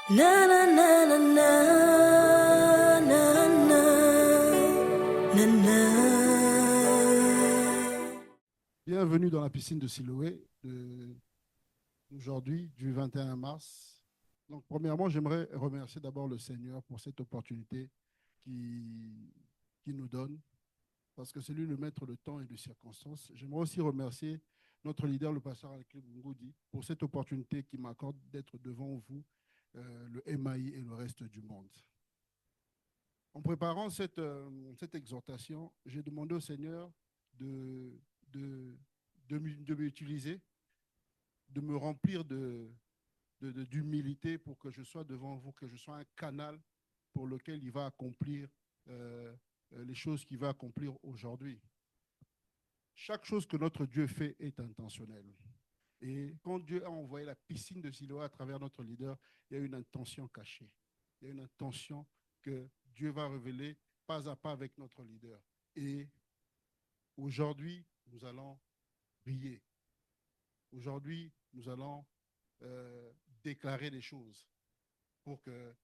Na na na na na na na na na. Bienvenue dans la piscine de Siloé aujourd'hui, du 21 mars. Donc, premièrement, j'aimerais remercier d'abord le Seigneur pour cette opportunité qui nous donne, parce que c'est lui le maître de temps et de circonstances. J'aimerais aussi remercier notre leader, le pasteur Alclé Ngoudi, pour cette opportunité qu'il m'accorde d'être devant vous, le MAI et le reste du monde. En préparant cette exhortation, j'ai demandé au Seigneur de, de, de m'utiliser, de me remplir d'humilité pour que je sois devant vous, que je sois un canal pour lequel il va accomplir les choses qu'il va accomplir aujourd'hui. Chaque chose que notre Dieu fait est intentionnelle. Et quand Dieu a envoyé la piscine de Siloé à travers notre leader, il y a une intention cachée. Il y a une intention que Dieu va révéler pas à pas avec notre leader. Et aujourd'hui, nous allons prier. Aujourd'hui, nous allons déclarer des choses pour que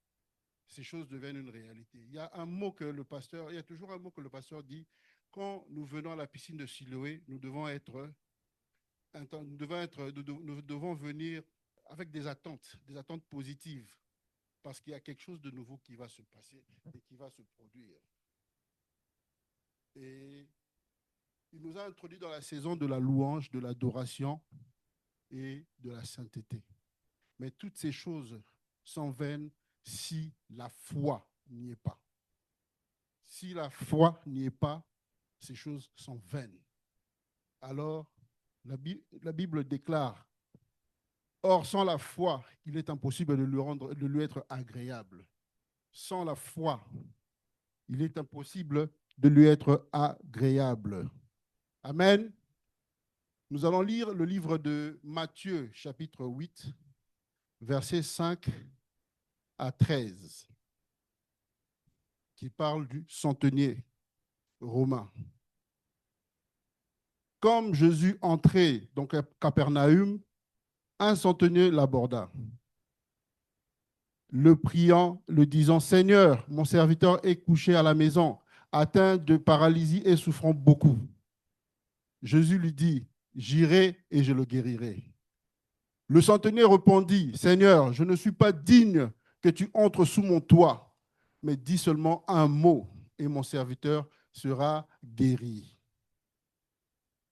ces choses deviennent une réalité. Il y a un mot que le pasteur, il y a toujours un mot que le pasteur dit, quand nous venons à la piscine de Siloé, nous devons venir avec des attentes positives, parce qu'il y a quelque chose de nouveau qui va se passer et qui va se produire. Et il nous a introduit dans la saison de la louange, de l'adoration et de la sainteté. Mais toutes ces choses sont vaines si la foi n'y est pas. Si la foi n'y est pas, ces choses sont vaines. Alors, la Bible déclare, or, sans la foi, il est impossible de lui être agréable. Sans la foi, il est impossible de lui être agréable. Amen. Nous allons lire le livre de Matthieu, chapitre 8, versets 5 à 13, qui parle du centenier romain. Comme Jésus entrait donc à Capernaum, un centenier l'aborda, le priant, le disant, « Seigneur, mon serviteur est couché à la maison, atteint de paralysie et souffrant beaucoup. » Jésus lui dit, « J'irai et je le guérirai. » Le centenier répondit, « Seigneur, je ne suis pas digne que tu entres sous mon toit, mais dis seulement un mot et mon serviteur sera guéri.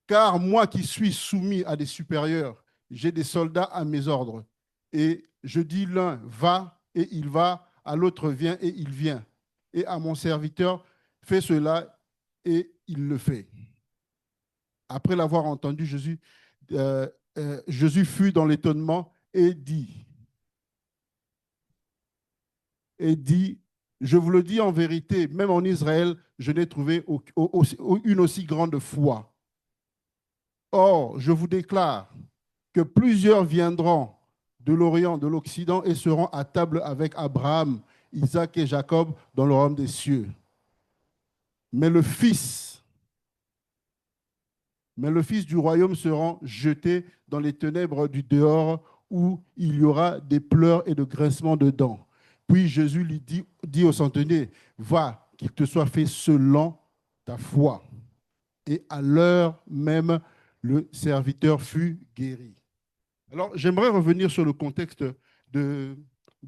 Car moi qui suis soumis à des supérieurs, j'ai des soldats à mes ordres. Et je dis l'un, va, et il va, à l'autre, viens, et il vient. Et à mon serviteur, fais cela, et il le fait. » Après l'avoir entendu, Jésus fut dans l'étonnement et dit, « Je vous le dis en vérité, même en Israël, je n'ai trouvé une aussi grande foi. Or, je vous déclare que plusieurs viendront de l'Orient, de l'Occident et seront à table avec Abraham, Isaac et Jacob dans le royaume des cieux. Mais le Fils du royaume sera jeté dans les ténèbres du dehors où il y aura des pleurs et de grincements de dents. » Puis Jésus lui dit au centenier, « Va, qu'il te soit fait selon ta foi. » Et à l'heure même, le serviteur fut guéri. Alors, j'aimerais revenir sur le contexte de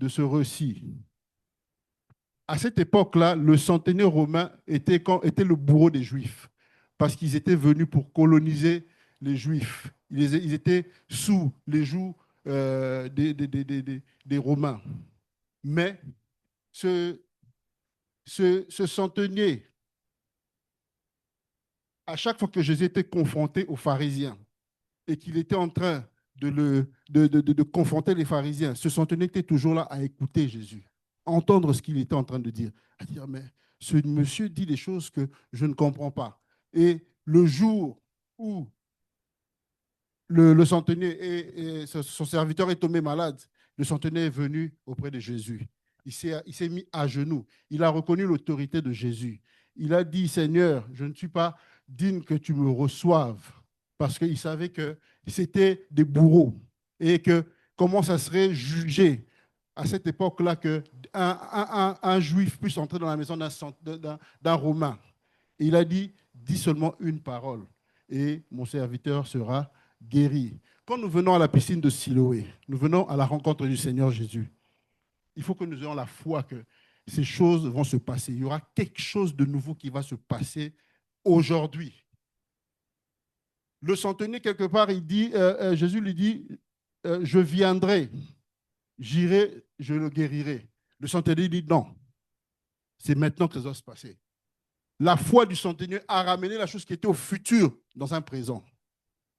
ce récit. À cette époque-là, le centenier romain était le bourreau des Juifs, parce qu'ils étaient venus pour coloniser les Juifs. Ils étaient sous les jougs des Romains. Mais ce centenier, à chaque fois que Jésus était confronté aux pharisiens et qu'il était en train de confronter les pharisiens, ce centenier était toujours là à écouter Jésus, à entendre ce qu'il était en train de dire, à dire, mais ce monsieur dit des choses que je ne comprends pas. Et le jour où le centenier et son serviteur est tombé malade, le centenier est venu auprès de Jésus. Il s'est mis à genoux. Il a reconnu l'autorité de Jésus. Il a dit, « Seigneur, je ne suis pas digne que tu me reçoives. » Parce qu'il savait que c'était des bourreaux et que comment ça serait jugé à cette époque-là qu'un un juif puisse entrer dans la maison d'un Romain. Et il a dit, dis seulement une parole et mon serviteur sera guéri. Quand nous venons à la piscine de Siloé, nous venons à la rencontre du Seigneur Jésus, il faut que nous ayons la foi que ces choses vont se passer. Il y aura quelque chose de nouveau qui va se passer aujourd'hui. Le centenier, quelque part, il dit, Jésus lui dit, je viendrai, j'irai, je le guérirai. Le centenier dit non, c'est maintenant que ça doit se passer. La foi du centenier a ramené la chose qui était au futur dans un présent.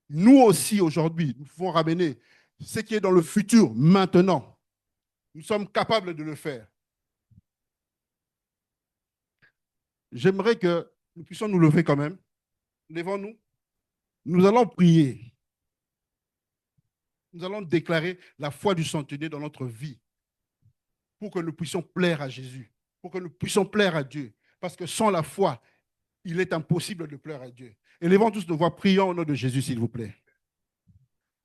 Nous aussi, aujourd'hui, nous pouvons ramener ce qui est dans le futur maintenant. Nous sommes capables de le faire. J'aimerais que nous puissions nous lever quand même. Levons-nous. Nous allons prier. Nous allons déclarer la foi du centenier dans notre vie pour que nous puissions plaire à Jésus, pour que nous puissions plaire à Dieu. Parce que sans la foi, il est impossible de plaire à Dieu. Élevons tous nos voix, prions au nom de Jésus, s'il vous plaît.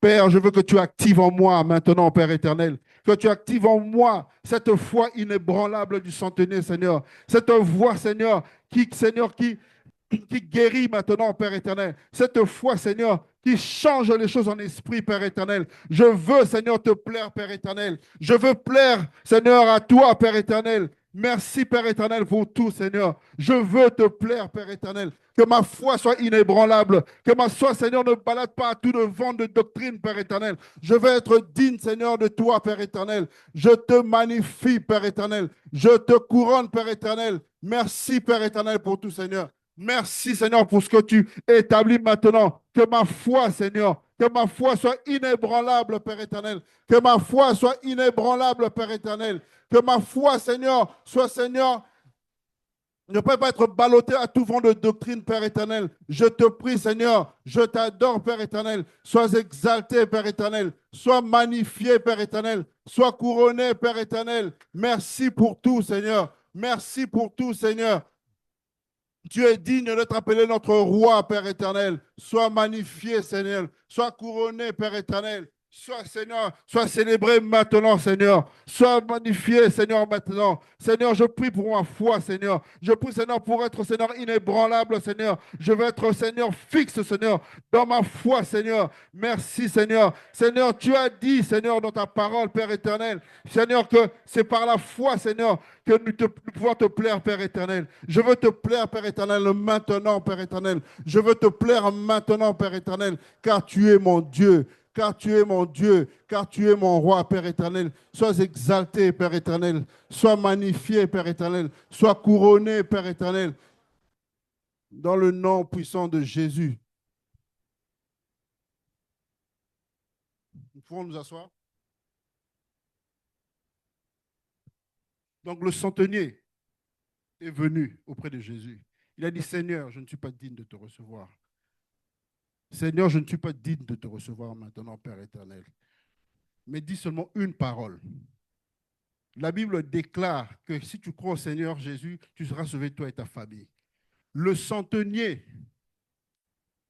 Père, je veux que tu actives en moi maintenant, Père éternel, que tu actives en moi cette foi inébranlable du centenier, Seigneur. Cette voix, Seigneur, qui guérit maintenant, Père éternel. Cette foi, Seigneur, qui change les choses en esprit, Père éternel. Je veux, Seigneur, te plaire, Père éternel. Je veux plaire, Seigneur, à toi, Père éternel. Merci, Père éternel, pour tout, Seigneur. Je veux te plaire, Père éternel. Que ma foi soit inébranlable. Que ma foi, Seigneur, ne balade pas à tout le vent de doctrine, Père éternel. Je veux être digne, Seigneur, de toi, Père éternel. Je te magnifie, Père éternel. Je te couronne, Père éternel. Merci, Père éternel, pour tout, Seigneur. Merci, Seigneur, pour ce que tu établis maintenant. Que ma foi, Seigneur, que ma foi soit inébranlable, Père éternel. Que ma foi soit inébranlable, Père éternel. Que ma foi, Seigneur, soit, Seigneur, ne peut pas être ballotté à tout vent de doctrine, Père éternel. Je te prie, Seigneur, je t'adore, Père éternel. Sois exalté, Père éternel. Sois magnifié, Père éternel. Sois couronné, Père éternel. Merci pour tout, Seigneur. Merci pour tout, Seigneur. Tu es digne d'être appelé notre roi, Père éternel. Sois magnifié, Seigneur. Sois couronné, Père éternel. Sois, Seigneur, sois célébré maintenant, Seigneur. Sois magnifié, Seigneur, maintenant. Seigneur, je prie pour ma foi, Seigneur. Je prie, Seigneur, pour être, Seigneur, inébranlable, Seigneur. Je veux être, Seigneur, fixe, Seigneur, dans ma foi, Seigneur. Merci, Seigneur. Seigneur, tu as dit, Seigneur, dans ta parole, Père éternel, Seigneur, que c'est par la foi, Seigneur, que nous pouvons te plaire, Père éternel. Je veux te plaire, Père éternel, maintenant, Père éternel. Je veux te plaire maintenant, Père éternel, car tu es mon Dieu. Car tu es mon Dieu, car tu es mon roi, Père éternel. Sois exalté, Père éternel. Sois magnifié, Père éternel. Sois couronné, Père éternel. Dans le nom puissant de Jésus. Nous pouvons nous asseoir. Donc le centenier est venu auprès de Jésus. Il a dit, Seigneur, je ne suis pas digne de te recevoir. Seigneur, je ne suis pas digne de te recevoir maintenant, Père éternel. Mais dis seulement une parole. La Bible déclare que si tu crois au Seigneur Jésus, tu seras sauvé, toi et ta famille. Le centenier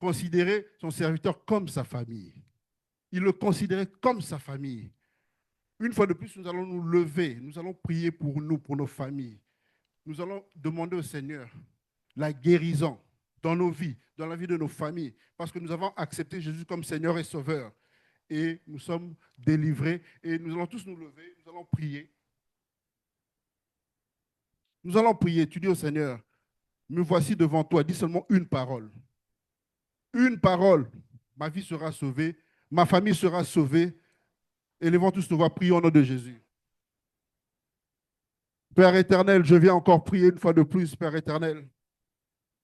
considérait son serviteur comme sa famille. Il le considérait comme sa famille. Une fois de plus, nous allons nous lever, nous allons prier pour nous, pour nos familles. Nous allons demander au Seigneur la guérison dans nos vies, dans la vie de nos familles, parce que nous avons accepté Jésus comme Seigneur et Sauveur. Et nous sommes délivrés et nous allons tous nous lever, nous allons prier. Nous allons prier, tu dis au Seigneur, me voici devant toi, dis seulement une parole. Une parole, ma vie sera sauvée, ma famille sera sauvée. Élevons tous nos voix, prions au nom de Jésus. Père éternel, je viens encore prier une fois de plus, Père éternel.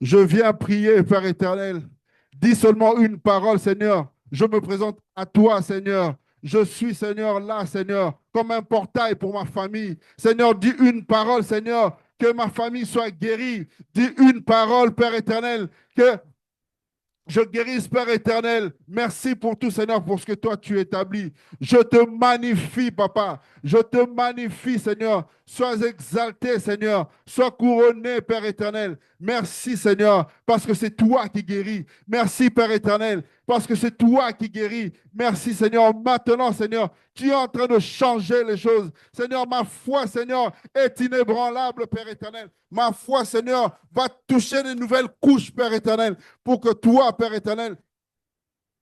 Je viens prier, Père éternel. Dis seulement une parole, Seigneur. Je me présente à toi, Seigneur. Je suis, Seigneur, là, Seigneur, comme un portail pour ma famille. Seigneur, dis une parole, Seigneur, que ma famille soit guérie. Dis une parole, Père éternel, que je guérisse, Père éternel. Merci pour tout, Seigneur, pour ce que toi tu établis. Je te magnifie, Papa. Je te magnifie, Seigneur. Sois exalté, Seigneur. Sois couronné, Père éternel. Merci, Seigneur, parce que c'est toi qui guéris. Merci, Père éternel, parce que c'est toi qui guéris. Merci, Seigneur. Maintenant, Seigneur, tu es en train de changer les choses. Seigneur, ma foi, Seigneur, est inébranlable, Père éternel. Ma foi, Seigneur, va toucher de nouvelles couches, Père éternel, pour que toi, Père éternel,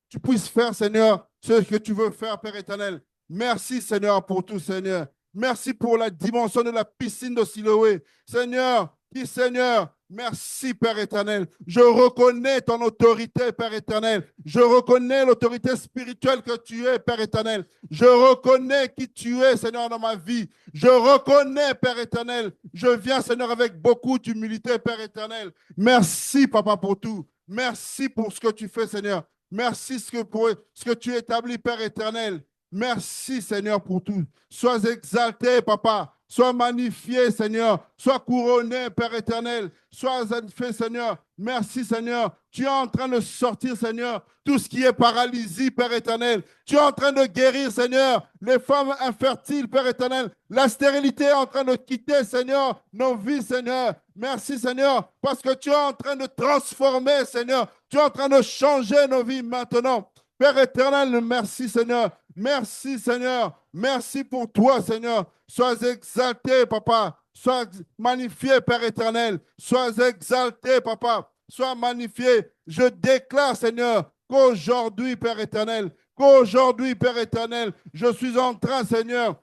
tu puisses faire, Seigneur, ce que tu veux faire, Père éternel. Merci, Seigneur, pour tout, Seigneur. Merci pour la dimension de la piscine de Siloé. Seigneur, Seigneur, merci, Père éternel. Je reconnais ton autorité, Père éternel. Je reconnais l'autorité spirituelle que tu es, Père éternel. Je reconnais qui tu es, Seigneur, dans ma vie. Je reconnais, Père éternel. Je viens, Seigneur, avec beaucoup d'humilité, Père éternel. Merci, Papa, pour tout. Merci pour ce que tu fais, Seigneur. Merci pour ce que tu établis, Père éternel. Merci, Seigneur, pour tout. Sois exalté, Papa. Sois magnifié, Seigneur. Sois couronné, Père éternel. Sois fait, Seigneur. Merci, Seigneur. Tu es en train de sortir, Seigneur, tout ce qui est paralysie, Père éternel. Tu es en train de guérir, Seigneur, les femmes infertiles, Père éternel. La stérilité est en train de quitter, Seigneur, nos vies, Seigneur. Merci, Seigneur, parce que tu es en train de transformer, Seigneur. Tu es en train de changer nos vies maintenant. Père éternel, merci, Seigneur. Merci, Seigneur. Merci pour toi, Seigneur. Sois exalté, Papa. Sois magnifié, Père éternel. Sois exalté, Papa. Sois magnifié. Je déclare, Seigneur, qu'aujourd'hui, Père éternel, Père éternel, je suis en train, Seigneur,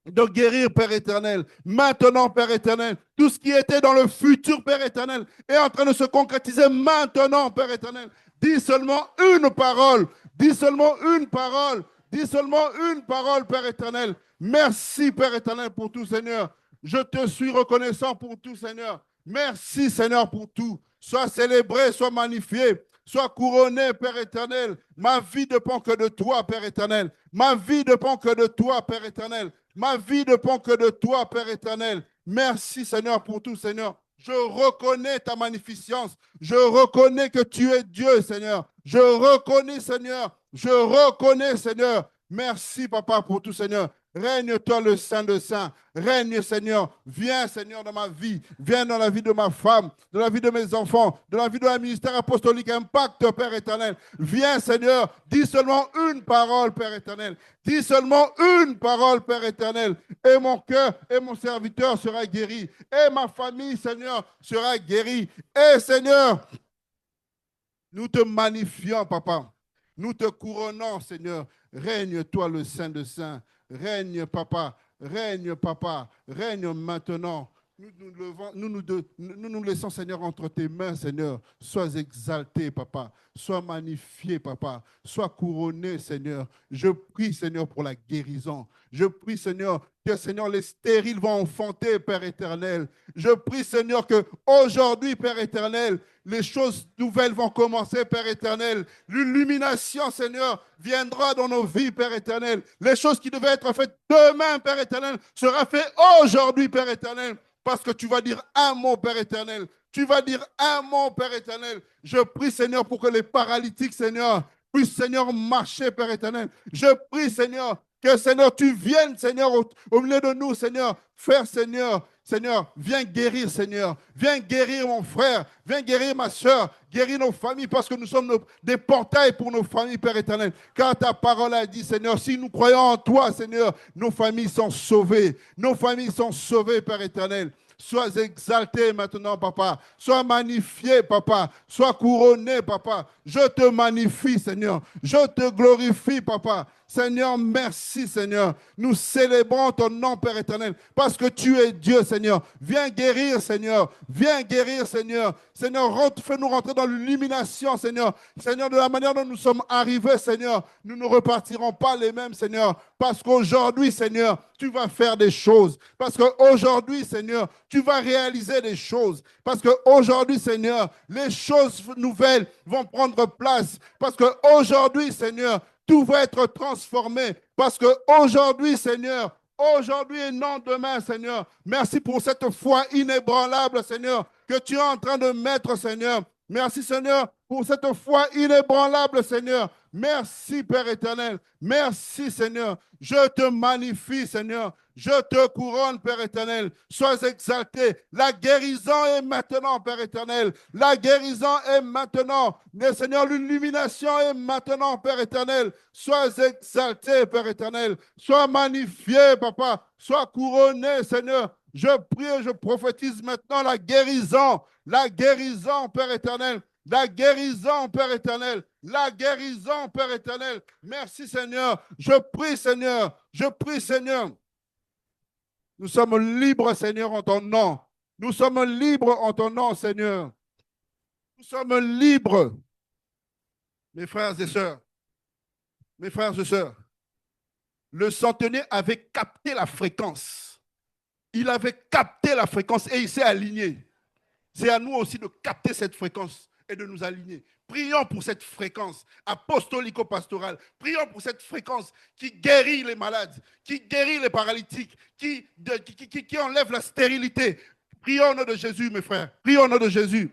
de guérir, Père éternel. Maintenant, Père éternel, tout ce qui était dans le futur, Père éternel, est en train de se concrétiser maintenant, Père éternel. Dis seulement une parole. Dis seulement une parole. Dis seulement une parole, Père éternel. Merci, Père éternel, pour tout, Seigneur. Je te suis reconnaissant pour tout, Seigneur. Merci, Seigneur, pour tout. Sois célébré, sois magnifié, sois couronné, Père éternel. Ma vie ne dépend que de toi, Père éternel. Ma vie ne dépend que de toi, Père éternel. Ma vie ne dépend que de toi, Père éternel. Merci, Seigneur, pour tout, Seigneur. Je reconnais ta magnificence. Je reconnais que tu es Dieu, Seigneur. Je reconnais, Seigneur. Je reconnais, Seigneur. Merci, Papa, pour tout, Seigneur. Règne-toi le Saint de Saints. Règne, Seigneur. Viens, Seigneur, dans ma vie. Viens dans la vie de ma femme, dans la vie de mes enfants, dans la vie de la ministère apostolique Impact, Père éternel. Viens, Seigneur. Dis seulement une parole, Père éternel. Dis seulement une parole, Père éternel. Et mon cœur et mon serviteur sera guéri. Et ma famille, Seigneur, sera guérie. Et, Seigneur, nous te magnifions, Papa. Nous te couronnons, Seigneur. Règne-toi le Saint de Saints. Règne, Papa. Règne, Papa. Règne maintenant. Nous laissons, Seigneur, entre tes mains, Seigneur. Sois exalté, Papa. Sois magnifié, Papa. Sois couronné, Seigneur. Je prie, Seigneur, pour la guérison. Je prie, Seigneur, que, Seigneur, les stériles vont enfanter, Père éternel. Je prie, Seigneur, que aujourd'hui, Père éternel, les choses nouvelles vont commencer, Père éternel. L'illumination, Seigneur, viendra dans nos vies, Père éternel. Les choses qui devaient être faites demain, Père éternel, sera fait aujourd'hui, Père éternel. Parce que tu vas dire un mot, Père éternel. Tu vas dire un mot, Père éternel. Je prie, Seigneur, pour que les paralytiques, Seigneur, puissent, Seigneur, marcher, Père éternel. Je prie, Seigneur, que, Seigneur, tu viennes, Seigneur, au milieu de nous, Seigneur. Faire, Seigneur, Seigneur, viens guérir, Seigneur. Viens guérir mon frère. Viens guérir ma soeur. Guérir nos familles parce que nous sommes des portails pour nos familles, Père éternel. Car ta parole a dit, Seigneur, si nous croyons en toi, Seigneur, nos familles sont sauvées. Nos familles sont sauvées, Père éternel. Sois exalté maintenant, Papa. Sois magnifié, Papa. Sois couronné, Papa. Je te magnifie, Seigneur. Je te glorifie, Papa. Seigneur, merci, Seigneur. Nous célébrons ton nom, Père éternel, parce que tu es Dieu, Seigneur. Viens guérir, Seigneur. Viens guérir, Seigneur. Seigneur, fais-nous rentrer dans l'illumination, Seigneur. Seigneur, de la manière dont nous sommes arrivés, Seigneur, nous ne repartirons pas les mêmes, Seigneur. Parce qu'aujourd'hui, Seigneur, tu vas faire des choses. Parce qu'aujourd'hui, Seigneur, tu vas réaliser des choses. Parce qu'aujourd'hui, Seigneur, les choses nouvelles vont prendre place. Parce qu'aujourd'hui, Seigneur, tout va être transformé. Parce qu'aujourd'hui, Seigneur, aujourd'hui et non demain, Seigneur, merci pour cette foi inébranlable, Seigneur, que tu es en train de mettre, Seigneur. Merci, Seigneur, pour cette foi inébranlable, Seigneur. Merci, Père éternel. Merci, Seigneur. Je te magnifie, Seigneur. Je te couronne, Père éternel. Sois exalté. La guérison est maintenant, Père éternel. La guérison est maintenant. Mais, Seigneur, l'illumination est maintenant, Père éternel. Sois exalté, Père éternel. Sois magnifié, Papa. Sois couronné, Seigneur. Je prie et je prophétise maintenant la guérison. La guérison, Père éternel. La guérison, Père éternel. La guérison, Père éternel. Merci, Seigneur. Je prie, Seigneur. Je prie, Seigneur. Nous sommes libres, Seigneur, en ton nom. Nous sommes libres en ton nom, Seigneur. Nous sommes libres. Mes frères et sœurs, mes frères et sœurs, le centenier avait capté la fréquence. Il avait capté la fréquence et il s'est aligné. C'est à nous aussi de capter cette fréquence et de nous aligner. Prions pour cette fréquence apostolico-pastorale. Prions pour cette fréquence qui guérit les malades, qui guérit les paralytiques, qui enlève la stérilité. Prions au nom de Jésus, mes frères. Prions au nom de Jésus.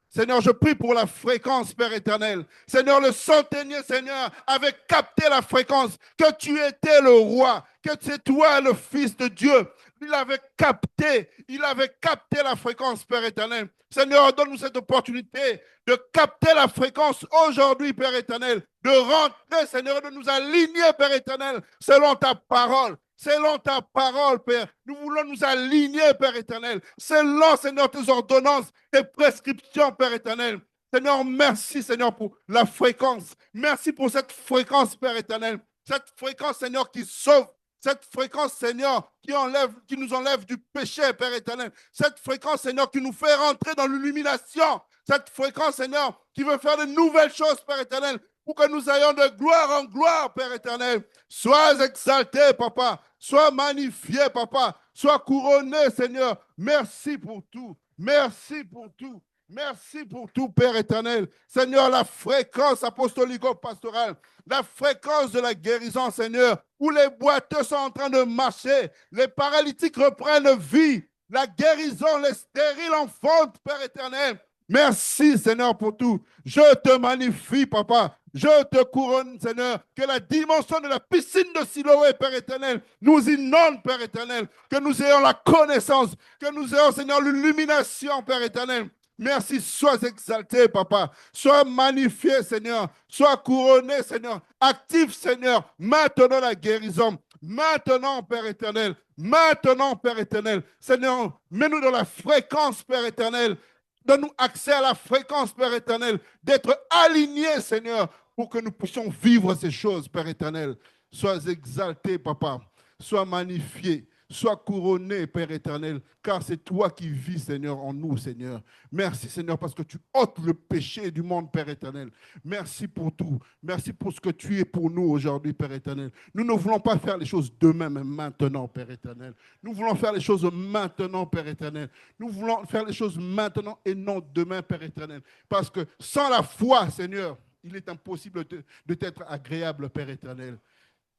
Seigneur, je prie pour la fréquence, Père éternel. Seigneur, le centenier, Seigneur, avait capté la fréquence, que tu étais le roi, que c'est toi le Fils de Dieu. Il avait capté la fréquence, Père éternel. Seigneur, donne-nous cette opportunité de capter la fréquence aujourd'hui, Père éternel, de rentrer, Seigneur, de nous aligner, Père éternel, selon ta parole. Selon ta parole, Père, nous voulons nous aligner, Père éternel. Selon, Seigneur, tes ordonnances, tes prescriptions, Père éternel. Seigneur, merci, Seigneur, pour la fréquence. Merci pour cette fréquence, Père éternel. Cette fréquence, Seigneur, qui sauve. Cette fréquence, Seigneur, qui nous enlève du péché, Père éternel. Cette fréquence, Seigneur, qui nous fait rentrer dans l'illumination. Cette fréquence, Seigneur, qui veut faire de nouvelles choses, Père éternel, pour que nous ayons de gloire en gloire, Père éternel. Sois exalté, Papa. Sois magnifié, Papa. Sois couronné, Seigneur. Merci pour tout. Merci pour tout. Merci pour tout, Père éternel. Seigneur, la fréquence apostolico-pastorale, la fréquence de la guérison, Seigneur, où les boiteux sont en train de marcher, les paralytiques reprennent vie, la guérison, les stériles enfantent, Père éternel. Merci, Seigneur, pour tout. Je te magnifie, Papa. Je te couronne, Seigneur, que la dimension de la piscine de Siloé, Père éternel, nous inonde, Père éternel, que nous ayons la connaissance, que nous ayons, Seigneur, l'illumination, Père éternel. Merci, sois exalté, Papa. Sois magnifié, Seigneur. Sois couronné, Seigneur. Active, Seigneur. Maintenant la guérison. Maintenant, Père éternel. Maintenant, Père éternel. Seigneur, mets-nous dans la fréquence, Père éternel. Donne-nous accès à la fréquence, Père éternel. D'être alignés, Seigneur, pour que nous puissions vivre ces choses, Père éternel. Sois exalté, Papa. Sois magnifié. Sois couronné, Père éternel, car c'est toi qui vis, Seigneur, en nous, Seigneur. Merci, Seigneur, parce que tu ôtes le péché du monde, Père éternel. Merci pour tout. Merci pour ce que tu es pour nous aujourd'hui, Père éternel. Nous ne voulons pas faire les choses demain, mais maintenant, Père éternel. Nous voulons faire les choses maintenant, Père éternel. Nous voulons faire les choses maintenant et non demain, Père éternel. Parce que sans la foi, Seigneur, il est impossible de t'être agréable, Père éternel.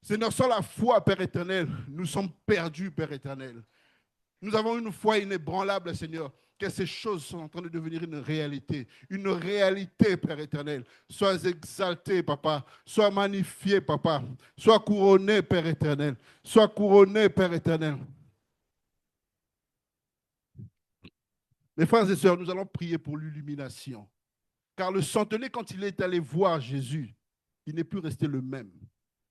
Seigneur, sans la foi, Père éternel, nous sommes perdus, Père éternel. Nous avons une foi inébranlable, Seigneur, que ces choses sont en train de devenir une réalité, Père éternel. Sois exalté, Papa. Sois magnifié, Papa. Sois couronné, Père éternel. Sois couronné, Père éternel. Mes frères et sœurs, nous allons prier pour l'illumination. Car le centenier, quand il est allé voir Jésus, il n'est plus resté le même.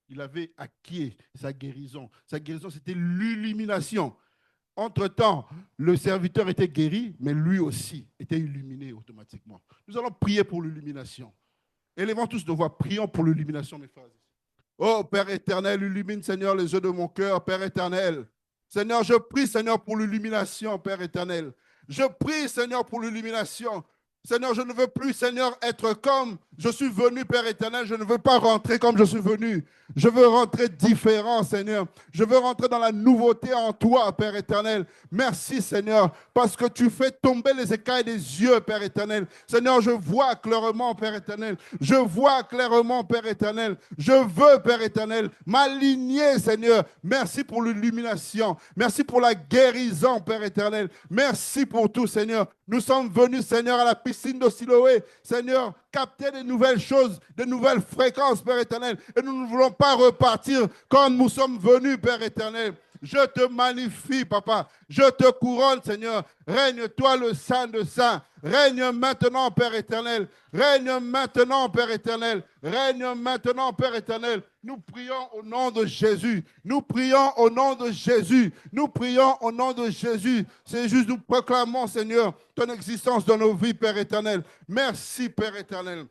Il avait acquis sa guérison. Sa guérison, c'était l'illumination. Entre-temps, le serviteur était guéri, mais lui aussi était illuminé automatiquement. Nous allons prier pour l'illumination. Élevons tous nos voix, prions pour l'illumination, mes frères. Oh, Père éternel, illumine, Seigneur, les yeux de mon cœur, Père éternel. Seigneur, je prie, Seigneur, pour l'illumination, Père éternel. Je prie, Seigneur, pour l'illumination. Seigneur, je ne veux plus, Seigneur, être comme je suis venu, Père éternel. Je ne veux pas rentrer comme je suis venu. Je veux rentrer différent, Seigneur. Je veux rentrer dans la nouveauté en toi, Père éternel. Merci, Seigneur, parce que tu fais tomber les écailles des yeux, Père éternel. Seigneur, je vois clairement, Père éternel. Je vois clairement, Père éternel. Je veux, Père éternel, m'aligner, Seigneur. Merci pour l'illumination. Merci pour la guérison, Père éternel. Merci pour tout, Seigneur. Nous sommes venus, Seigneur, à la piscine de Siloé. Seigneur, capter de nouvelles choses, de nouvelles fréquences, Père éternel. Et nous ne voulons pas repartir comme nous sommes venus, Père éternel. Je te magnifie, Papa. Je te couronne, Seigneur. Règne-toi le Saint de Saints. Règne maintenant, Père éternel. Règne maintenant, Père éternel. Règne maintenant, Père éternel. Nous prions au nom de Jésus. Nous prions au nom de Jésus. Nous prions au nom de Jésus. C'est juste nous proclamons, Seigneur, ton existence dans nos vies, Père éternel. Merci, Père éternel.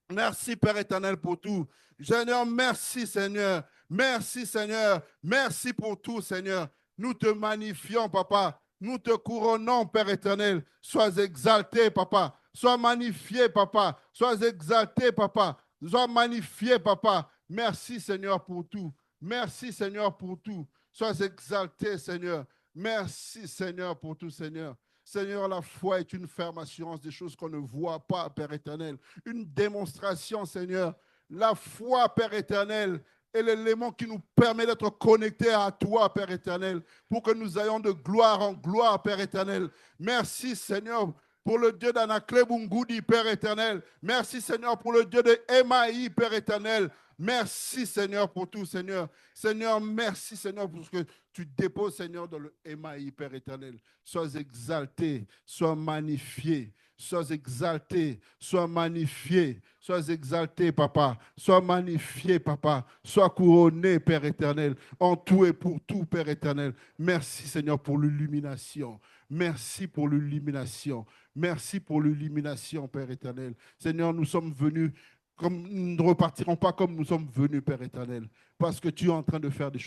Merci, Père éternel, pour tout. Seigneur, merci, Seigneur. Merci, Seigneur. Merci pour tout, Seigneur. Nous te magnifions, Papa. Nous te couronnons, Père éternel. Sois exalté, Papa. Sois magnifié, Papa. Sois exalté, Papa. Sois magnifié, Papa. Merci, Seigneur, pour tout. Merci, Seigneur, pour tout. Sois exalté, Seigneur. Merci, Seigneur, pour tout, Seigneur. Seigneur, la foi est une ferme assurance des choses qu'on ne voit pas, Père éternel. Une démonstration, Seigneur. La foi, Père éternel, est l'élément qui nous permet d'être connectés à toi, Père éternel, pour que nous ayons de gloire en gloire, Père éternel. Merci, Seigneur, pour le Dieu d'Anakle Bungudi, Père éternel. Merci, Seigneur, pour le Dieu de Emaï, Père éternel. Merci, Seigneur, pour tout, Seigneur. Seigneur, merci, Seigneur, pour ce que tu déposes, Seigneur, dans le Emaï, Père éternel. Sois exalté, sois magnifié. Sois exalté, sois magnifié, sois exalté, Papa, sois magnifié, Papa, sois couronné, Père éternel, en tout et pour tout, Père éternel. Merci, Seigneur, pour l'illumination. Merci pour l'illumination. Merci pour l'illumination, Père éternel. Seigneur, nous sommes venus, comme nous ne repartirons pas comme nous sommes venus, Père éternel, parce que tu es en train de faire des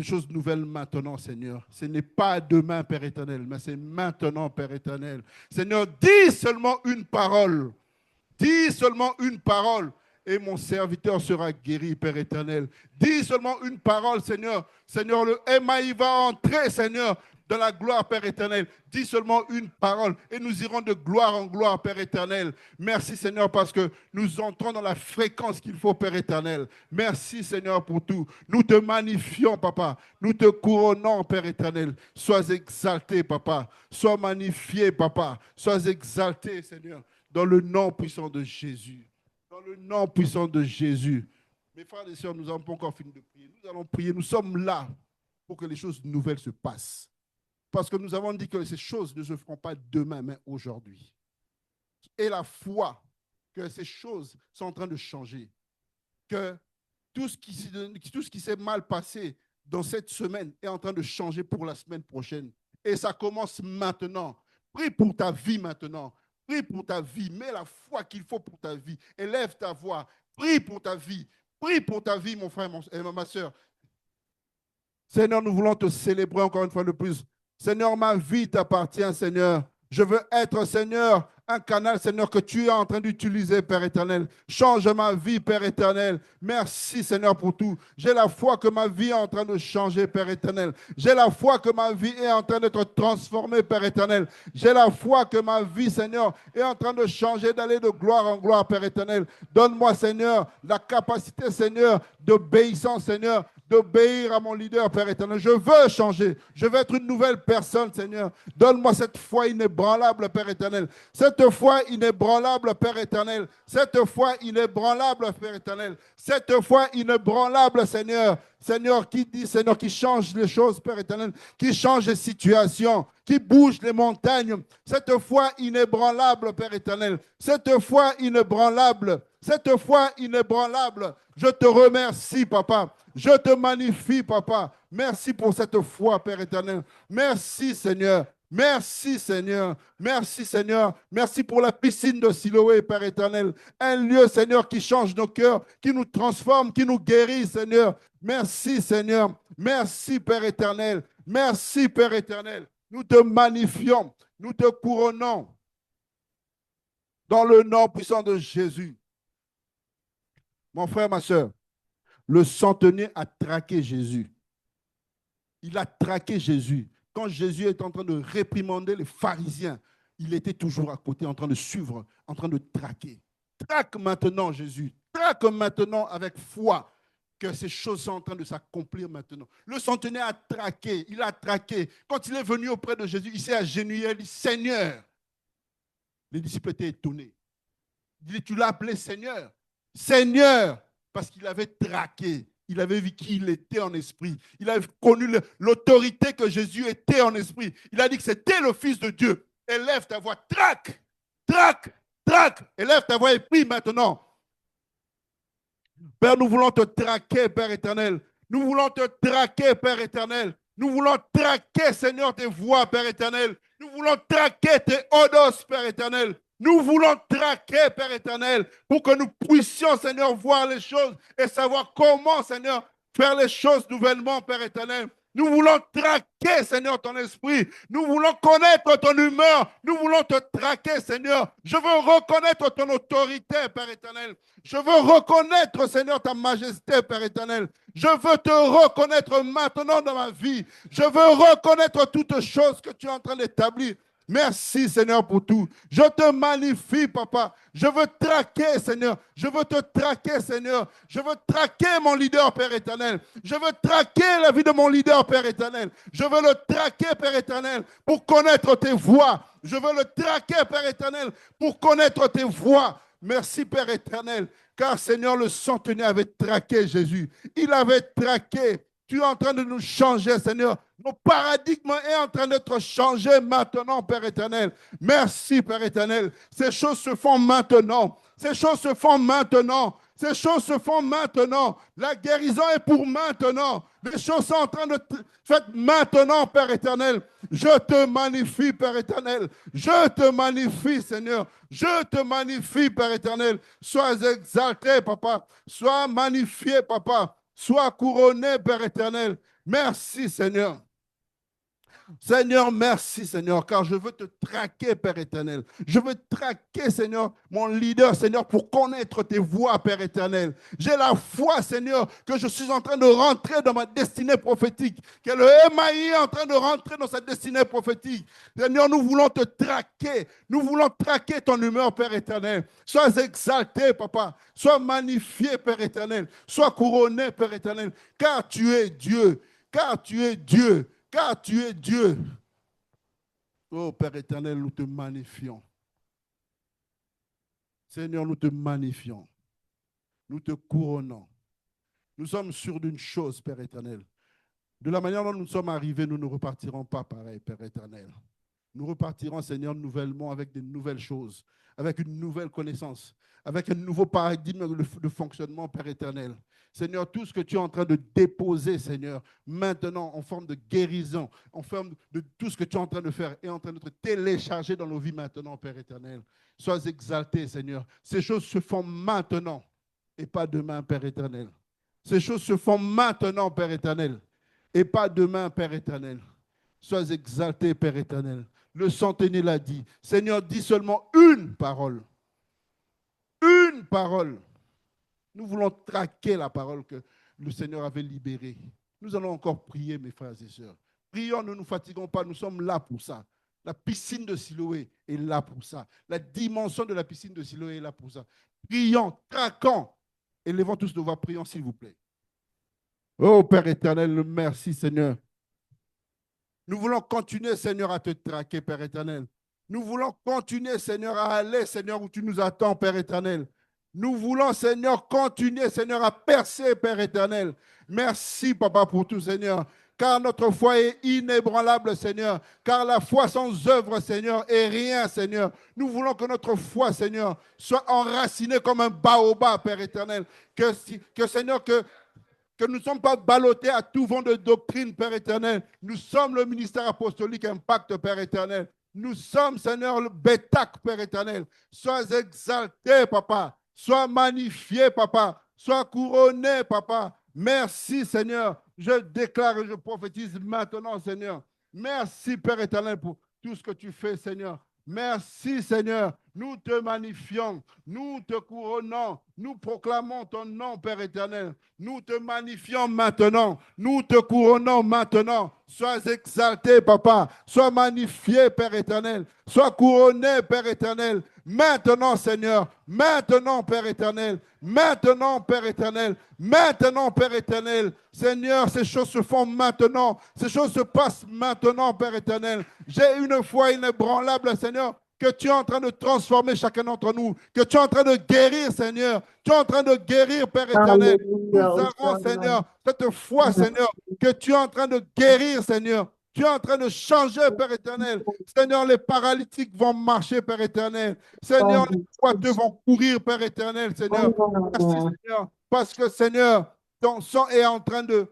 choses nouvelles maintenant, Seigneur. Ce n'est pas demain, Père éternel, mais c'est maintenant, Père éternel. Seigneur, dis seulement une parole. Dis seulement une parole et mon serviteur sera guéri, Père éternel. Dis seulement une parole, Seigneur. Seigneur, le Emaï va entrer, Seigneur, dans la gloire, Père éternel. Dis seulement une parole et nous irons de gloire en gloire, Père éternel. Merci, Seigneur, parce que nous entrons dans la fréquence qu'il faut, Père éternel. Merci, Seigneur, pour tout. Nous te magnifions, Papa. Nous te couronnons, Père éternel. Sois exalté, Papa. Sois magnifié, Papa. Sois exalté, Seigneur, dans le nom puissant de Jésus. Dans le nom puissant de Jésus. Mes frères et sœurs, nous n'avons pas encore fini de prier. Nous allons prier. Nous sommes là pour que les choses nouvelles se passent. Parce que nous avons dit que ces choses ne se feront pas demain, mais aujourd'hui. Et la foi que ces choses sont en train de changer. Que tout ce qui s'est mal passé dans cette semaine est en train de changer pour la semaine prochaine. Et ça commence maintenant. Prie pour ta vie maintenant. Prie pour ta vie. Mets la foi qu'il faut pour ta vie. Élève ta voix. Prie pour ta vie. Prie pour ta vie, mon frère et ma soeur. Seigneur, nous voulons te célébrer encore une fois de plus. Seigneur, ma vie t'appartient, Seigneur. Je veux être, Seigneur, un canal, Seigneur, que tu es en train d'utiliser, Père éternel. Change ma vie, Père éternel. Merci, Seigneur, pour tout. J'ai la foi que ma vie est en train de changer, Père éternel. J'ai la foi que ma vie est en train d'être transformée, Père éternel. J'ai la foi que ma vie, Seigneur, est en train de changer, d'aller de gloire en gloire, Père éternel. Donne-moi, Seigneur, la capacité, Seigneur, d'obéissance, Seigneur, d'obéir à mon leader, Père éternel. Je veux changer. Je veux être une nouvelle personne, Seigneur. Donne-moi cette foi inébranlable, Père éternel. Cette foi inébranlable, Père éternel. Cette foi inébranlable, Père éternel. Cette foi inébranlable, Seigneur. Seigneur, qui dit, Seigneur, qui change les choses, Père éternel, qui change les situations, qui bouge les montagnes. Cette foi inébranlable, Père éternel. Cette foi inébranlable. Cette foi inébranlable. Je te remercie, Papa. Je te magnifie, Papa. Merci pour cette foi, Père éternel. Merci, Seigneur. Merci, Seigneur. Merci, Seigneur. Merci pour la piscine de Siloé, Père éternel. Un lieu, Seigneur, qui change nos cœurs, qui nous transforme, qui nous guérit, Seigneur. Merci, Seigneur. Merci, Père éternel. Merci, Père éternel. Nous te magnifions. Nous te couronnons. Dans le nom puissant de Jésus. Mon frère, ma soeur, le centenier a traqué Jésus. Il a traqué Jésus. Quand Jésus est en train de réprimander les pharisiens, il était toujours à côté, en train de suivre, en train de traquer. Traque maintenant, Jésus. Traque maintenant avec foi que ces choses sont en train de s'accomplir maintenant. Le centenier a traqué, il a traqué. Quand il est venu auprès de Jésus, il s'est agenouillé, il dit, Seigneur. Les disciples étaient étonnés. Tu l'as appelé Seigneur. Seigneur, parce qu'il avait traqué. Il avait vu qui il était en esprit. Il avait connu l'autorité que Jésus était en esprit. Il a dit que c'était le Fils de Dieu. Élève ta voix, traque, traque, traque. Élève ta voix et prie maintenant. Père, nous voulons te traquer, Père éternel. Nous voulons te traquer, Père éternel. Nous voulons traquer, Seigneur, tes voix, Père éternel. Nous voulons traquer tes odos, Père éternel. Nous voulons traquer, Père éternel, pour que nous puissions, Seigneur, voir les choses et savoir comment, Seigneur, faire les choses nouvellement, Père éternel. Nous voulons traquer, Seigneur, ton esprit. Nous voulons connaître ton humeur. Nous voulons te traquer, Seigneur. Je veux reconnaître ton autorité, Père éternel. Je veux reconnaître, Seigneur, ta majesté, Père éternel. Je veux te reconnaître maintenant dans ma vie. Je veux reconnaître toutes choses que tu es en train d'établir. Merci, Seigneur, pour tout. Je te magnifie, Papa. Je veux traquer, Seigneur. Je veux te traquer, Seigneur. Je veux traquer mon leader, Père éternel. Je veux traquer la vie de mon leader, Père éternel. Je veux le traquer, Père éternel, pour connaître tes voies. Je veux le traquer, Père éternel, pour connaître tes voies. Merci, Père éternel, car, Seigneur, le centenier avait traqué Jésus. Il avait traqué. Tu es en train de nous changer, Seigneur. Nos paradigmes est en train d'être changé maintenant, Père éternel. Merci, Père éternel. Ces choses se font maintenant. Ces choses se font maintenant. Ces choses se font maintenant. La guérison est pour maintenant. Les choses sont en train de faire maintenant, Père éternel. Je te magnifie, Père éternel. Je te magnifie, Seigneur. Je te magnifie, Père éternel. Sois exalté, Papa. Sois magnifié, Papa. Sois couronné, Père éternel. Merci, Seigneur. Seigneur, merci, Seigneur, car je veux te traquer, Père éternel. Je veux traquer, Seigneur, mon leader, Seigneur, pour connaître tes voies, Père éternel. J'ai la foi, Seigneur, que je suis en train de rentrer dans ma destinée prophétique, que le MAI est en train de rentrer dans sa destinée prophétique. Seigneur, nous voulons te traquer. Nous voulons traquer ton humeur, Père éternel. Sois exalté, Papa. Sois magnifié, Père éternel. Sois couronné, Père éternel, car tu es Dieu. Car tu es Dieu. Car tu es Dieu. Oh Père éternel, nous te magnifions. Seigneur, nous te magnifions. Nous te couronnons. Nous sommes sûrs d'une chose, Père éternel. De la manière dont nous sommes arrivés, nous ne repartirons pas pareil, Père éternel. Nous repartirons, Seigneur, nouvellement avec de nouvelles choses, avec une nouvelle connaissance, avec un nouveau paradigme de fonctionnement, Père éternel. Seigneur, tout ce que tu es en train de déposer, Seigneur, maintenant en forme de guérison, en forme de tout ce que tu es en train de faire, est en train d'être téléchargé dans nos vies maintenant, Père éternel. Sois exalté, Seigneur. Ces choses se font maintenant et pas demain, Père éternel. Ces choses se font maintenant, Père éternel, et pas demain, Père éternel. Sois exalté, Père éternel. Le centenier l'a dit. Seigneur, dis seulement une parole. Une parole. Nous voulons traquer la parole que le Seigneur avait libérée. Nous allons encore prier, mes frères et sœurs. Prions, ne nous fatiguons pas, nous sommes là pour ça. La piscine de Siloé est là pour ça. La dimension de la piscine de Siloé est là pour ça. Prions, traquons. Élevons tous nos voix, prions, s'il vous plaît. Oh Père éternel, merci Seigneur. Nous voulons continuer, Seigneur, à te traquer, Père éternel. Nous voulons continuer, Seigneur, à aller, Seigneur, où tu nous attends, Père éternel. Nous voulons, Seigneur, continuer, Seigneur, à percer, Père éternel. Merci, Papa, pour tout, Seigneur. Car notre foi est inébranlable, Seigneur. Car la foi sans œuvre, Seigneur, est rien, Seigneur. Nous voulons que notre foi, Seigneur, soit enracinée comme un baobab, Père éternel. Seigneur, que nous ne sommes pas ballottés à tout vent de doctrine, Père éternel. Nous sommes le ministère apostolique Impact, Père éternel. Nous sommes, Seigneur, le Bétac, Père éternel. Sois exalté, Papa. Sois magnifié, Papa. Sois couronné, Papa. Merci, Seigneur. Je déclare et je prophétise maintenant, Seigneur. Merci, Père éternel, pour tout ce que tu fais, Seigneur. Merci, Seigneur. Nous te magnifions, nous te couronnons, nous proclamons ton nom, Père éternel. Nous te magnifions maintenant, nous te couronnons maintenant. Sois exalté, Papa. Sois magnifié, Père éternel. Sois couronné, Père éternel. Maintenant, Seigneur. Maintenant, Père éternel. Maintenant, Père éternel. Maintenant, Père éternel. Seigneur, ces choses se font maintenant. Ces choses se passent maintenant, Père éternel. J'ai une foi inébranlable, Seigneur, que tu es en train de transformer chacun d'entre nous, que tu es en train de guérir, Seigneur. Tu es en train de guérir, Père éternel. Nous Alléluia, avons, Hosanna. Seigneur, cette foi, Seigneur, que tu es en train de guérir, Seigneur. Tu es en train de changer, Père éternel. Seigneur, les paralytiques vont marcher, Père éternel. Seigneur, les boiteux vont courir, Père éternel, Seigneur. Merci, Seigneur, parce que, Seigneur, ton sang est en train de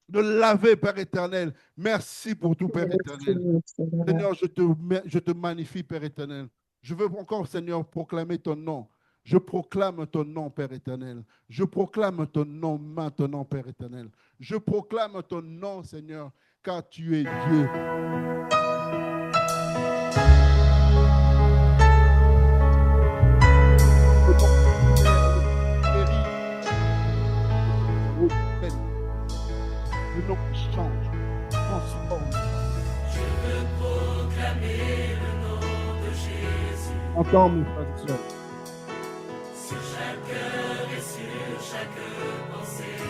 laver, Père éternel. Merci pour tout, Père éternel. Seigneur, je te magnifie, Père éternel. Je veux encore, Seigneur, proclamer ton nom. Je proclame ton nom, Père éternel. Je proclame ton nom maintenant, Père éternel. Je proclame ton nom, Seigneur, car tu es Dieu. Le nom qui change, transforme. Je veux proclamer le nom de Jésus Entends mes frères et sœurs. sur chaque cœur et sur chaque pensée.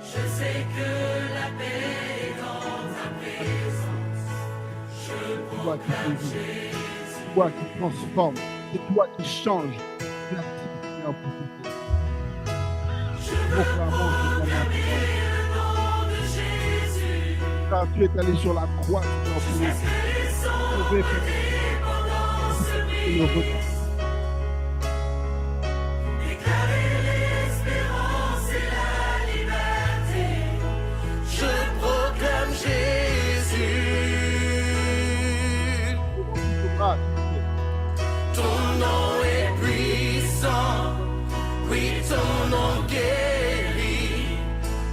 Je sais que la paix est dans ta présence. Je Toi qui proclame guéris, Jésus. toi qui transforme, c'est toi qui change. Merci Seigneur pour tout ça. Je veux Proclamons proclamer le nom de Jésus. car tu es allé sur la croix, Seigneur, pour Jusqu'à ce que les sangs sauver, dépendance nous brise. Déclarer l'espérance et la liberté. Je proclame Jésus. Ton nom est puissant. Oui, ton nom guérit.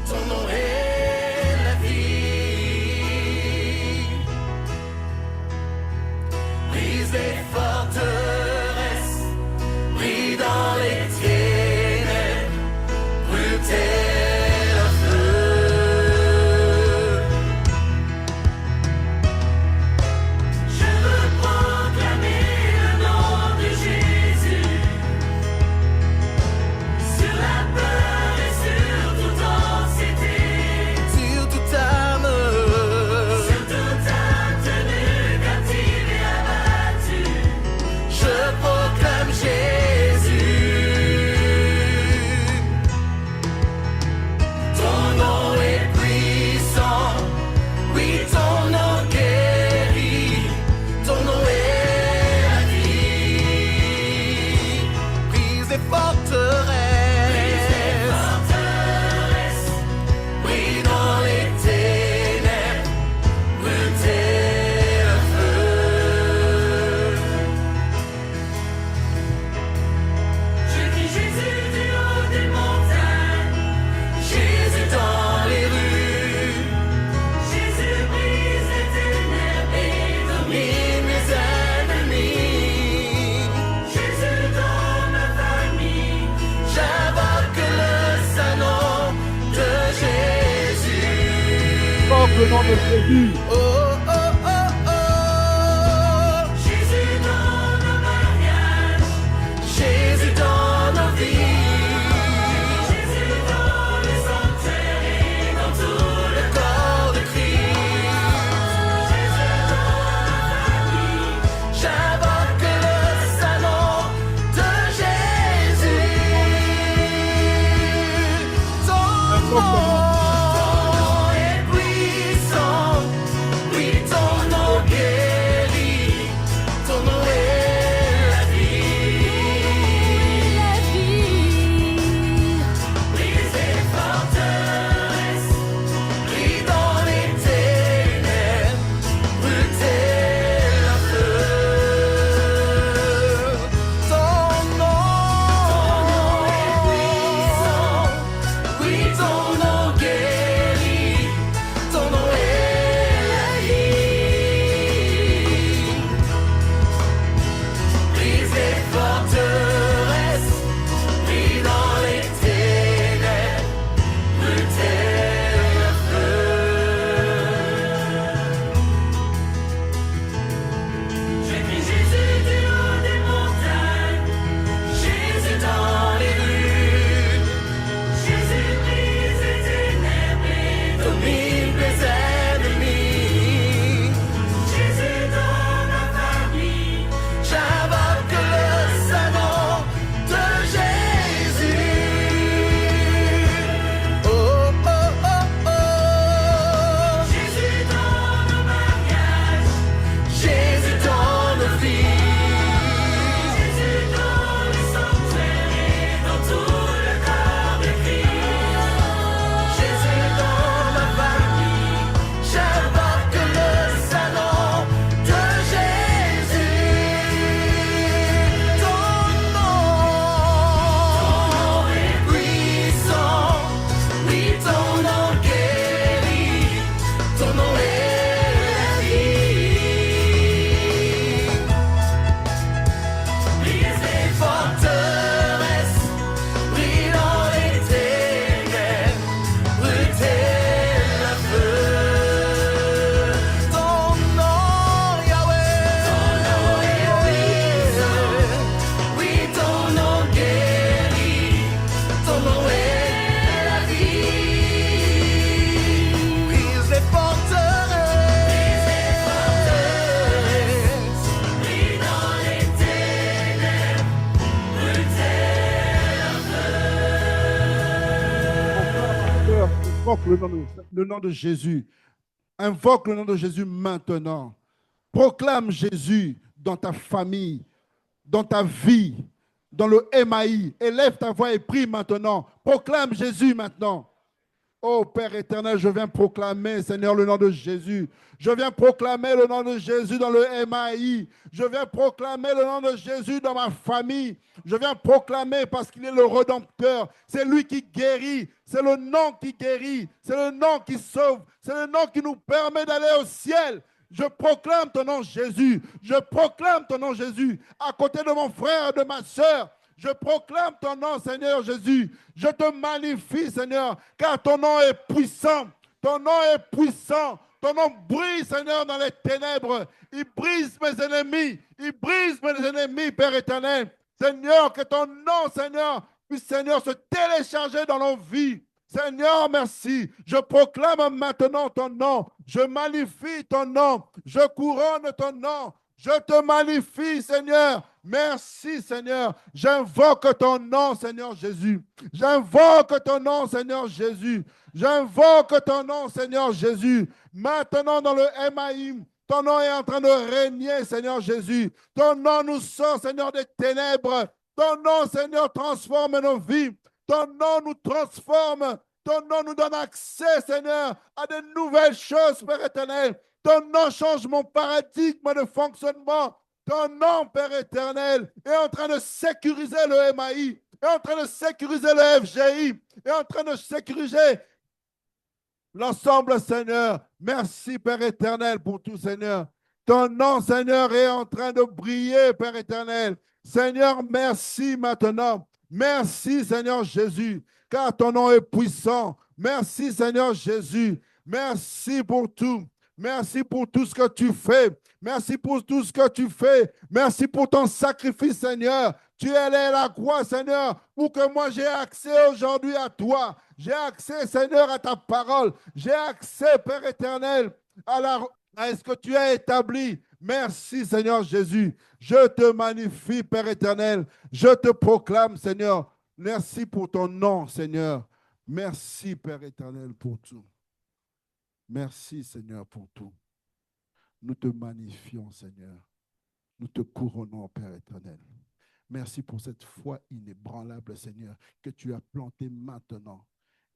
Ton nom est la vie. Brise les forteresses. Brille dans les ténèbres. Brûle tel un feu. Je veux proclamer le nom de Jésus sur la peur et sur toute anxiété, sur toute âme tenue captive et abattue. Je proclame Jésus. Ton nom est puissant, oui, ton nom guérit, ton nom est la vie. Brise les forteresses, brille dans les ténèbres, brûle tel un feu. Je crie Jésus du haut des montagnes, Jésus dans les rues. Jésus brise les ténèbres et domine mes ennemis. Jésus dans ma famille, j'invoque le saint nom de Jésus. Porte le nom de Jésus. Oh, oh, oh, oh. Jésus dans nos mariages, Jésus dans nos vies, Jésus dans les sanctuaires et dans tout le corps de Christ. Jésus dans ma famille, j'invoque le saint nom de Jésus. Ton nom est puissant. Invoque le nom de Jésus. Invoque le nom de Jésus maintenant. Proclame Jésus dans ta famille, dans ta vie, dans le MAI. Élève ta voix et prie maintenant. Proclame Jésus maintenant. Oh Père éternel, je viens proclamer, Seigneur, le nom de Jésus. Je viens proclamer le nom de Jésus dans le MAI. Je viens proclamer le nom de Jésus dans ma famille. Je viens proclamer parce qu'il est le Rédempteur. C'est lui qui guérit. C'est le nom qui guérit. C'est le nom qui sauve. C'est le nom qui nous permet d'aller au ciel. Je proclame ton nom, Jésus. Je proclame ton nom, Jésus. À côté de mon frère et de ma soeur. Je proclame ton nom, Seigneur Jésus. Je te magnifie, Seigneur, car ton nom est puissant. Ton nom est puissant. Ton nom brille, Seigneur, dans les ténèbres. Il brise mes ennemis. Il brise mes ennemis, Père éternel. Seigneur, que ton nom, Seigneur, puisse, Seigneur, se télécharger dans nos vies. Seigneur, merci. Je proclame maintenant ton nom. Je magnifie ton nom. Je couronne ton nom. Je te magnifie, Seigneur. Merci, Seigneur. J'invoque ton nom, Seigneur Jésus. J'invoque ton nom, Seigneur Jésus. J'invoque ton nom, Seigneur Jésus. Maintenant, dans le MAI, ton nom est en train de régner, Seigneur Jésus. Ton nom nous sort, Seigneur, des ténèbres. Ton nom, Seigneur, transforme nos vies. Ton nom nous transforme. Ton nom nous donne accès, Seigneur, à de nouvelles choses, Père éternel. Ton nom change mon paradigme de fonctionnement. Ton nom, Père éternel, est en train de sécuriser le MAI, est en train de sécuriser le FGI, est en train de sécuriser l'ensemble, Seigneur. Merci, Père éternel, pour tout, Seigneur. Ton nom, Seigneur, est en train de briller, Père éternel. Seigneur, merci maintenant. Merci, Seigneur Jésus, car ton nom est puissant. Merci, Seigneur Jésus. Merci pour tout. Merci pour tout ce que tu fais. Merci pour tout ce que tu fais. Merci pour ton sacrifice, Seigneur. Tu es allé à la croix, Seigneur, pour que moi j'ai accès aujourd'hui à toi. J'ai accès, Seigneur, à ta parole. J'ai accès, Père éternel, à ce que tu as établi. Merci, Seigneur Jésus. Je te magnifie, Père éternel. Je te proclame, Seigneur. Merci pour ton nom, Seigneur. Merci, Père éternel, pour tout. Merci, Seigneur, pour tout. Nous te magnifions, Seigneur. Nous te couronnons, Père éternel. Merci pour cette foi inébranlable, Seigneur, que tu as plantée maintenant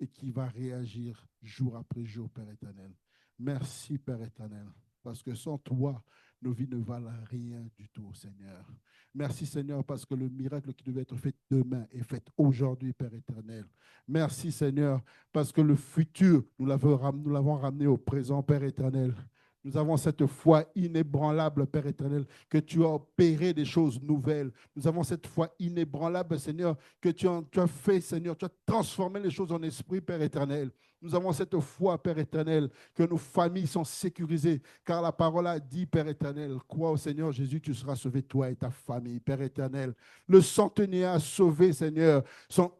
et qui va réagir jour après jour, Père éternel. Merci, Père éternel, parce que sans toi, nos vies ne valent rien du tout, Seigneur. Merci, Seigneur, parce que le miracle qui devait être fait demain est fait aujourd'hui, Père éternel. Merci, Seigneur, parce que le futur, nous l'avons ramené au présent, Père éternel. Nous avons cette foi inébranlable, Père éternel, que tu as opéré des choses nouvelles. Nous avons cette foi inébranlable, Seigneur, que tu as fait, Seigneur. Tu as transformé les choses en esprit, Père éternel. Nous avons cette foi, Père éternel, que nos familles sont sécurisées, car la parole a dit, Père éternel, crois au Seigneur Jésus, tu seras sauvé, toi et ta famille, Père éternel. Le centenier a sauvé, Seigneur, son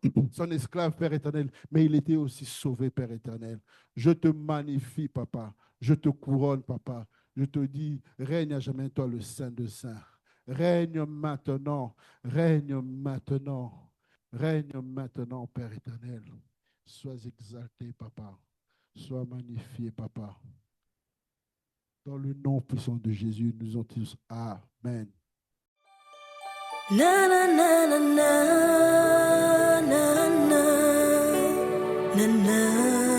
esclave, Père éternel, mais il était aussi sauvé, Père éternel. Je te magnifie, Papa. Je te couronne, Papa. Je te dis, règne à jamais toi, le Saint de Saints. Règne maintenant, règne maintenant, règne maintenant, Père éternel. Sois exalté, Papa. Sois magnifié, Papa. Dans le nom puissant de Jésus, nous en tous. Amen. Na na na na na na na na na.